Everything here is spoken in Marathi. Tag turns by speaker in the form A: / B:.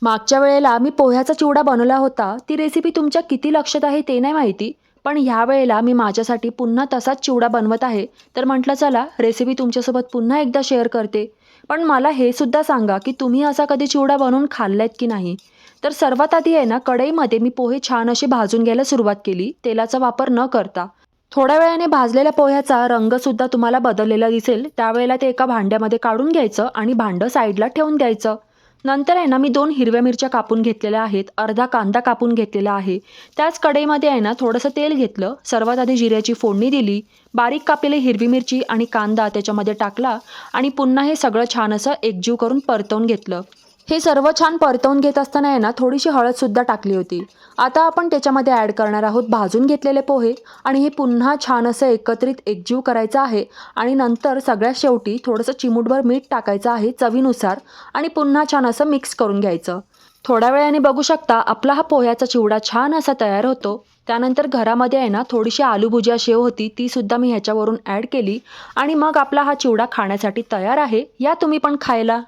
A: मागच्या वेळेला मी पोह्याचा चिवडा बनवला होता. ती रेसिपी तुमच्या किती लक्षात आहे ते नाही माहिती. पण ह्या वेळेला मी माझ्यासाठी पुन्हा तसाच चिवडा बनवत आहे. तर म्हटलं चला रेसिपी तुमच्यासोबत पुन्हा एकदा शेअर करते. पण मला हे सुद्धा सांगा, की तुम्ही असा कधी चिवडा बनवून खाल्लायत की नाही? तर सर्वात आधी आहे ना, कढईमध्ये मी पोहे छान असे भाजून घ्यायला सुरुवात केली, तेलाचा वापर न करता. थोड्या वेळाने भाजलेल्या पोह्याचा रंगसुद्धा तुम्हाला बदललेला दिसेल. त्यावेळेला ते एका भांड्यामध्ये काढून घ्यायचं आणि भांडं साईडला ठेवून द्यायचं. नंतर आहे ना, मी 2 हिरव्या मिरच्या कापून घेतलेल्या आहेत, अर्धा कांदा कापून घेतलेला आहे. त्याच कढईमध्ये आहे ना, थोडंसं तेल घेतलं. सर्वात आधी जिऱ्याची फोडणी दिली. बारीक कापलेली हिरवी मिरची आणि कांदा त्याच्यामध्ये टाकला आणि पुन्हा हे सगळं छान असं एकजीव करून परतवून घेतलं. हे सर्व छान परतवून घेत असताना आहे ना, थोडीशी हळदसुद्धा टाकली होती. आता आपण त्याच्यामध्ये ॲड करणार आहोत भाजून घेतलेले पोहे आणि हे पुन्हा छान असं एकत्रित एकजीव करायचं आहे आणि नंतर सगळ्यात शेवटी थोडंसं चिमूटभर मीठ टाकायचं आहे चवीनुसार आणि पुन्हा छान असं मिक्स करून घ्यायचं. थोड्या वेळाने बघू शकता आपला हा पोह्याचा चिवडा छान असा तयार होतो. त्यानंतर घरामध्ये आहे ना, थोडीशी आलू भुजिया शेव होती, तीसुद्धा मी ह्याच्यावरून ॲड केली आणि मग आपला हा चिवडा खाण्यासाठी तयार आहे. या तुम्ही पण खायला.